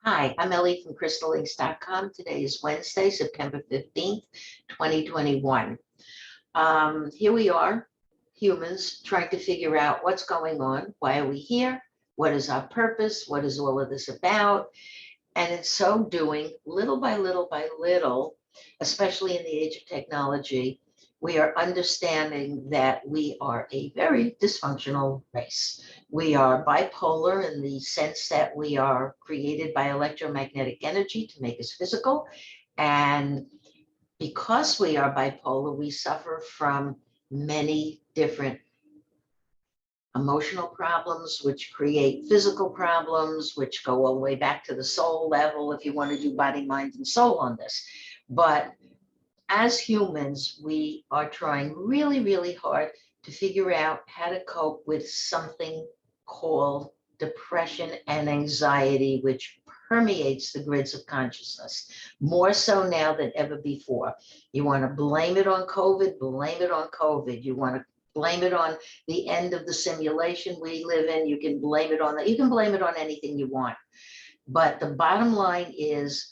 Hi, I'm Ellie from crystallinks.com. Today is Wednesday, September 15th, 2021. Here we are, humans, trying to figure out what's going on. Why are we here? What is our purpose? What is all of this about? And in so doing, little by little, especially in the age of technology, we are understanding that we are a very dysfunctional race. We are bipolar in the sense that we are created by electromagnetic energy to make us physical. And because we are bipolar, we suffer from many different emotional problems, which create physical problems, which go all the way back to the soul level, if you want to do body, mind, and soul on this. But as humans, we are trying really hard to figure out how to cope with something called depression and anxiety, which permeates the grids of consciousness, more so now than ever before. You want to blame it on COVID, blame it on COVID. You want to blame it on the end of the simulation we live in. You can blame it on that. You can blame it on anything you want. But the bottom line is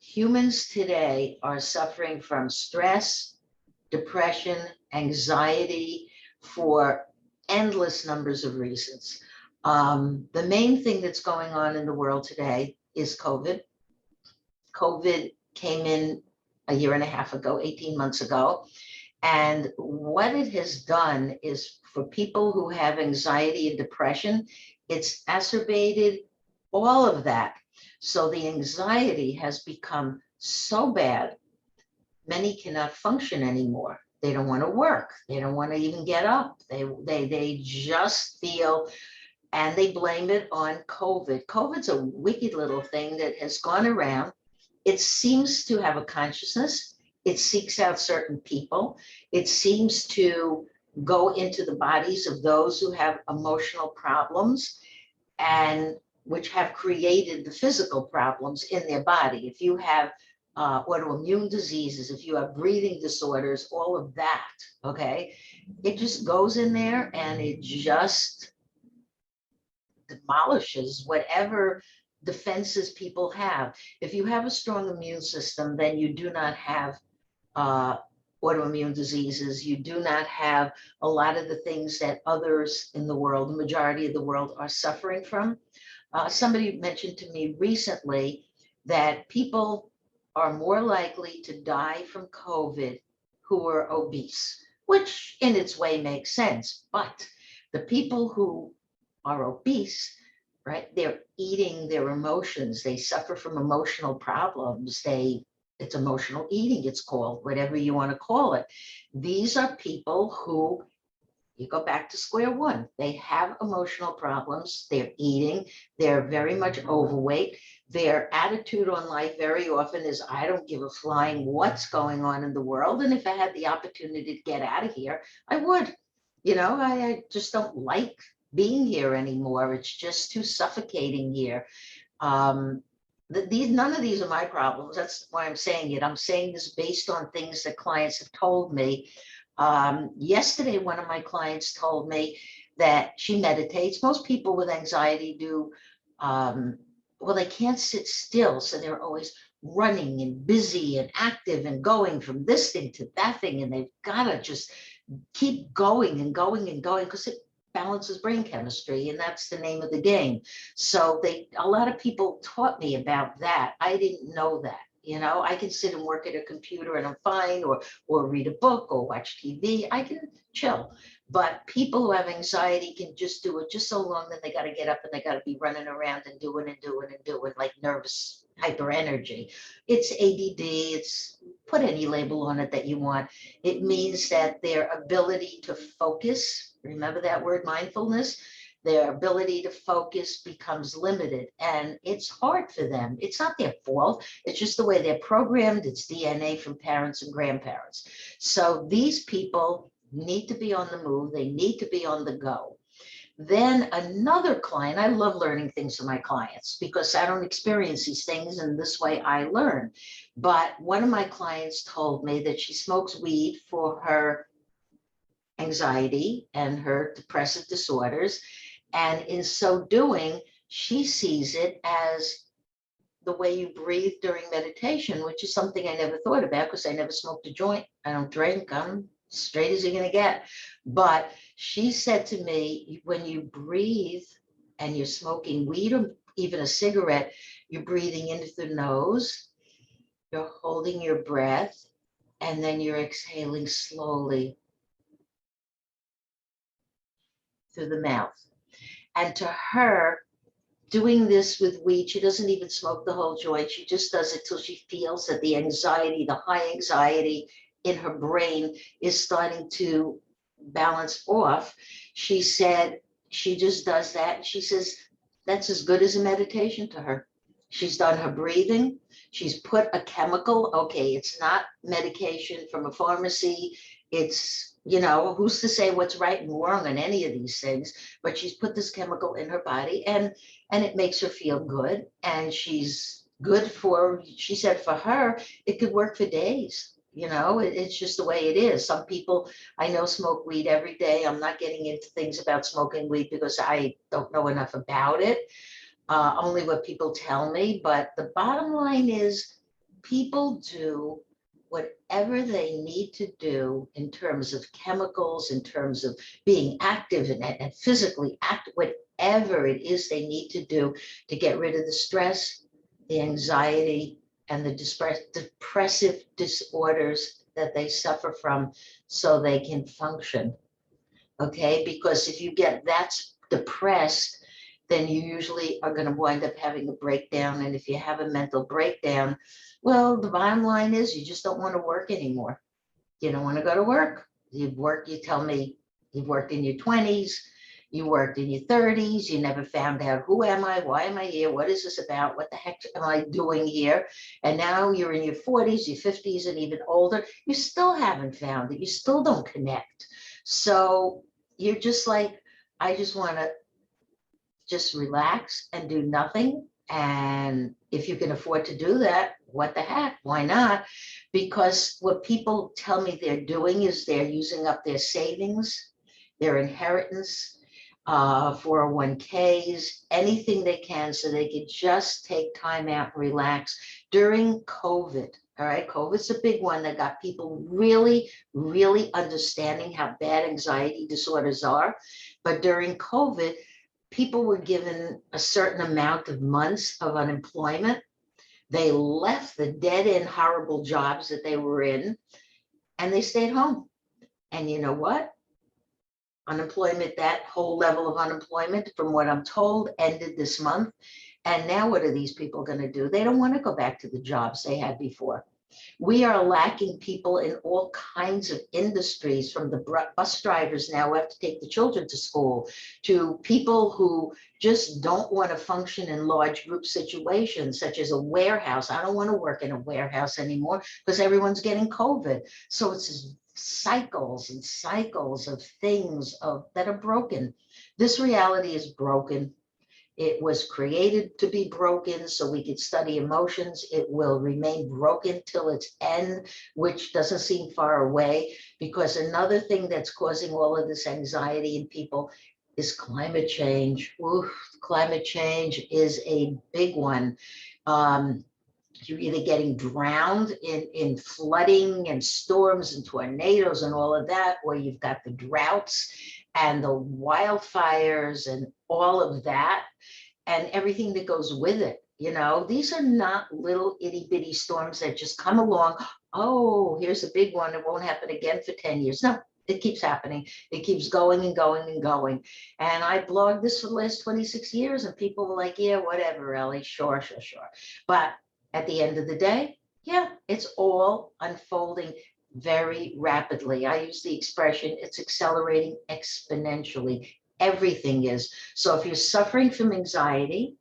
humans today are suffering from stress, depression, anxiety for endless numbers of reasons. The main thing that's going on in the world today is COVID. COVID came in a year and a half ago, 18 months ago. And what it has done is for people who have anxiety and depression, it's exacerbated all of that. So the anxiety has become so bad, many cannot function anymore. They don't want to work. They don't want to even get up. They just feel, and they blame it on COVID. COVID's a wicked little thing that has gone around. It seems to have a consciousness. It seeks out certain people. It seems to go into the bodies of those who have emotional problems and which have created the physical problems in their body. If you have autoimmune diseases, if you have breathing disorders, all of that, okay, it just goes in there and it just demolishes whatever defenses people have. If you have a strong immune system, then you do not have autoimmune diseases. You do not have a lot of the things that others in the world, the majority of the world, are suffering from. Somebody mentioned to me recently that people are more likely to die from COVID who are obese, which in its way makes sense. But the people who are obese, right, they're eating their emotions. They suffer from emotional problems. It's emotional eating, it's called, whatever you want to call it. These are people who, you go back to square one. They have emotional problems. They're eating. They're very much overweight. Their attitude on life very often is, I don't give a flying what's going on in the world. And if I had the opportunity to get out of here, I would. I just don't like being here anymore. It's just too suffocating here. None of these are my problems. That's why I'm saying it. I'm saying this based on things that clients have told me. Yesterday, one of my clients told me that she meditates. Most people with anxiety do, well, they can't sit still. So they're always running and busy and active and going from this thing to that thing. And they've got to just keep going and going and going because it balances brain chemistry, and that's the name of the game. So a lot of people taught me about that. I didn't know that. I can sit and work at a computer and I'm fine, or read a book or watch TV. I can chill. But people who have anxiety can just do it just so long, then they got to get up and they got to be running around and doing like nervous hyper energy. It's ADD. It's, put any label on it that you want. It means that their ability to focus, remember that word, mindfulness, their ability to focus becomes limited, and it's hard for them. It's not their fault. It's just the way they're programmed. It's DNA from parents and grandparents. So these people need to be on the move. They need to be on the go. Then another client, I love learning things from my clients because I don't experience these things, and this way I learn. But one of my clients told me that she smokes weed for her anxiety and her depressive disorders. And in so doing, she sees it as the way you breathe during meditation, which is something I never thought about because I never smoked a joint. I don't drink. I'm straight as you're going to get. But she said to me, when you breathe and you're smoking weed or even a cigarette, you're breathing in through the nose, you're holding your breath, and then you're exhaling slowly through the mouth. And to her, doing this with weed, she doesn't even smoke the whole joint. She just does it till she feels that the anxiety, the high anxiety in her brain is starting to balance off. She said she just does that. She says that's as good as a meditation to her. She's done her breathing. She's put a chemical. Okay, it's not medication from a pharmacy. It's, you know, who's to say what's right and wrong on any of these things? But she's put this chemical in her body, and it makes her feel good. And she's good for, she said for her, it could work for days. You know, it's just the way it is. Some people I know smoke weed every day. I'm not getting into things about smoking weed because I don't know enough about it, only what people tell me. But the bottom line is people do whatever they need to do in terms of chemicals, in terms of being active and physically active, whatever it is they need to do to get rid of the stress, the anxiety, and the depressive disorders that they suffer from so they can function. Okay, because if you get that depressed, then you usually are going to wind up having a breakdown. And if you have a mental breakdown, well, the bottom line is you just don't want to work anymore. You don't want to go to work. You've worked, you tell me you've worked in your 20s, you worked in your 30s, you never found out who am I, why am I here, what is this about, what the heck am I doing here? And now you're in your 40s, your 50s, and even older, you still haven't found it. You still don't connect. So you're just like, I just want to just relax and do nothing. And if you can afford to do that, what the heck, why not? Because what people tell me they're doing is they're using up their savings, their inheritance, 401ks, anything they can so they can just take time out and relax during COVID. All right, COVID's a big one that got people really, really understanding how bad anxiety disorders are. But during COVID, people were given a certain amount of months of unemployment. They left the dead end horrible jobs that they were in, and they stayed home. And you know what? Unemployment, that whole level of unemployment, from what I'm told, ended this month. And now what are these people going to do? They don't want to go back to the jobs they had before. We are lacking people in all kinds of industries, from the bus drivers now who have to take the children to school, to people who just don't want to function in large group situations, such as a warehouse. I don't want to work in a warehouse anymore because everyone's getting COVID. So it's cycles and cycles of things that are broken. This reality is broken. It was created to be broken so we could study emotions. It will remain broken till its end, which doesn't seem far away, because another thing that's causing all of this anxiety in people is climate change. Oof, climate change is a big one. You're either getting drowned in flooding and storms and tornadoes and all of that, or you've got the droughts and the wildfires and all of that and everything that goes with it. You know, these are not little itty bitty storms that just come along. Oh, here's a big one. It won't happen again for 10 years. No, it keeps happening. It keeps going and going and going. And I blogged this for the last 26 years and people were like, yeah, whatever, Ellie, sure. But at the end of the day, yeah, it's all unfolding very rapidly. I use the expression, it's accelerating exponentially. Everything is. So if you're suffering from anxiety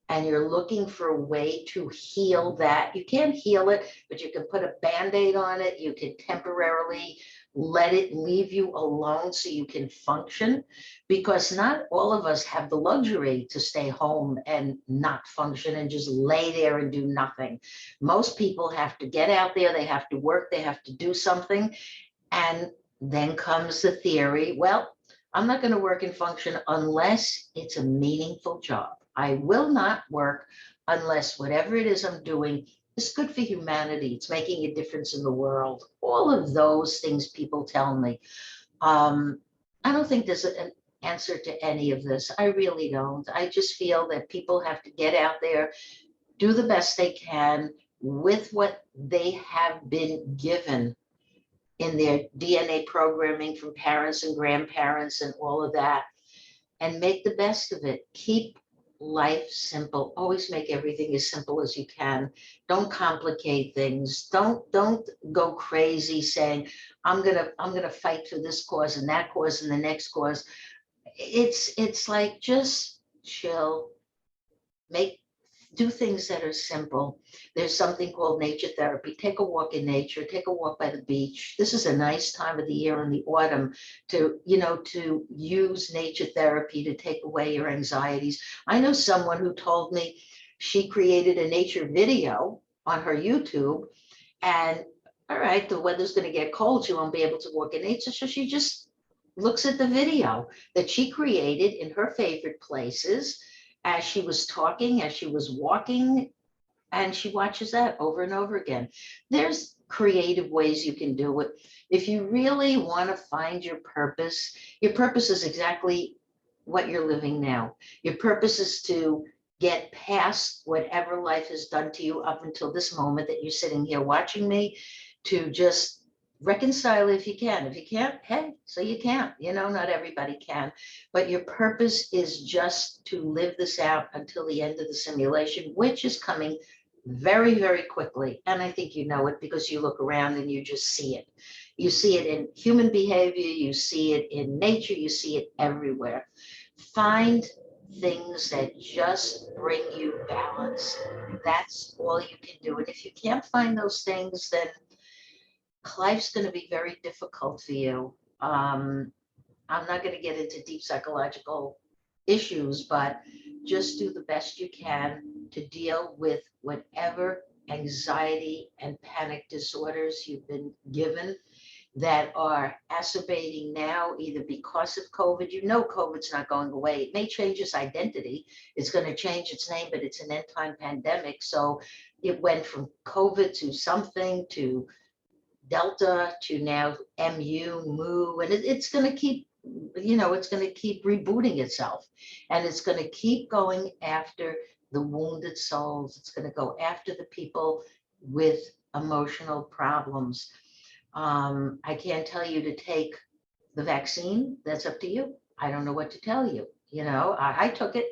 and you're looking for a way to heal that, you can't heal it, but you can put a Band-Aid on it. You can temporarily let it leave you alone so you can function, because not all of us have the luxury to stay home and not function and just lay there and do nothing. Most people have to get out there, they have to work, they have to do something. And then comes the theory, well, I'm not going to work and function unless it's a meaningful job. I will not work unless whatever it is I'm doing is good for humanity. It's making a difference in the world. All of those things people tell me. Um, I don't think there's an answer to any of this. I really don't. I just feel that people have to get out there, do the best they can with what they have been given in their DNA programming from parents and grandparents and all of that, and make the best of it. Keep life simple. Always make everything as simple as you can. Don't complicate things. Don't go crazy saying, I'm gonna fight for this cause and that cause and the next cause. It's like just chill, make do things that are simple. There's something called nature therapy. Take a walk in nature, take a walk by the beach. This is a nice time of the year in the autumn to, to use nature therapy to take away your anxieties. I know someone who told me she created a nature video on her YouTube, and all right, the weather's going to get cold. She won't be able to walk in nature. So she just looks at the video that she created in her favorite places as she was talking, as she was walking, and she watches that over and over again. There's creative ways you can do it. If you really want to find your purpose is exactly what you're living now. Your purpose is to get past whatever life has done to you up until this moment that you're sitting here watching me, to just reconcile if you can. If you can't, hey, so you can't, not everybody can, but your purpose is just to live this out until the end of the simulation, which is coming very, very quickly. And I think you know it because you look around and you just see it. You see it in human behavior, you see it in nature, you see it everywhere. Find things that just bring you balance. That's all you can do. And if you can't find those things, then life's going to be very difficult for you. I'm not going to get into deep psychological issues, but just do the best you can to deal with whatever anxiety and panic disorders you've been given that are exacerbating now, either because of COVID. COVID's not going away. It may change its identity. It's going to change its name, but it's an end time pandemic. So it went from COVID to something to Delta to now mu, and it's going to keep, it's going to keep rebooting itself, and it's going to keep going after the wounded souls. It's going to go after the people with emotional problems. I can't tell you to take the vaccine. That's up to you. I don't know what to tell you. I took it.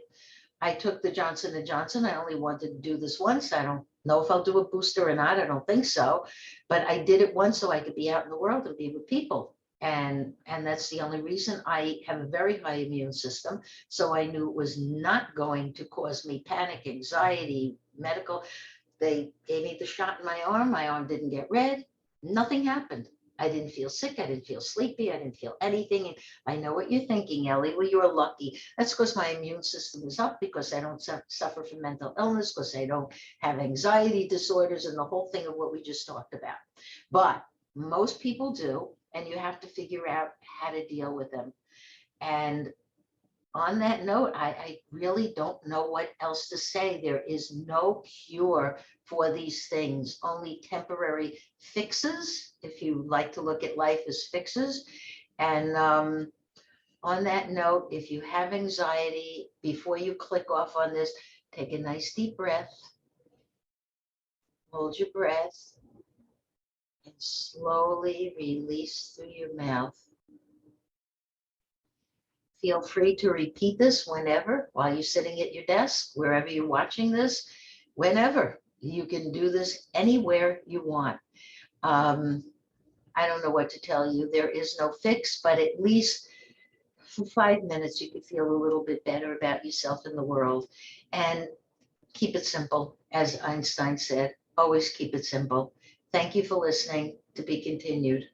I took the Johnson & Johnson. I only wanted to do this once. I don't know if I'll do a booster or not. I don't think so. But I did it once so I could be out in the world and be with people. And that's the only reason. I have a very high immune system. So I knew it was not going to cause me panic, anxiety, medical. They gave me the shot in my arm. My arm didn't get red. Nothing happened. I didn't feel sick. I didn't feel sleepy. I didn't feel anything. And I know what you're thinking, Ellie. Well, you're lucky. That's because my immune system is up, because I don't suffer from mental illness, because I don't have anxiety disorders and the whole thing of what we just talked about. But most people do, and you have to figure out how to deal with them. And on that note, I really don't know what else to say. There is no cure for these things, only temporary fixes, if you like to look at life as fixes. And on that note, if you have anxiety, before you click off on this, take a nice deep breath, hold your breath, and slowly release through your mouth. Feel free to repeat this whenever, while you're sitting at your desk, wherever you're watching this, whenever. You can do this anywhere you want. I don't know what to tell you. There is no fix, but at least for 5 minutes, you could feel a little bit better about yourself in the world. And keep it simple. As Einstein said, always keep it simple. Thank you for listening. To be continued.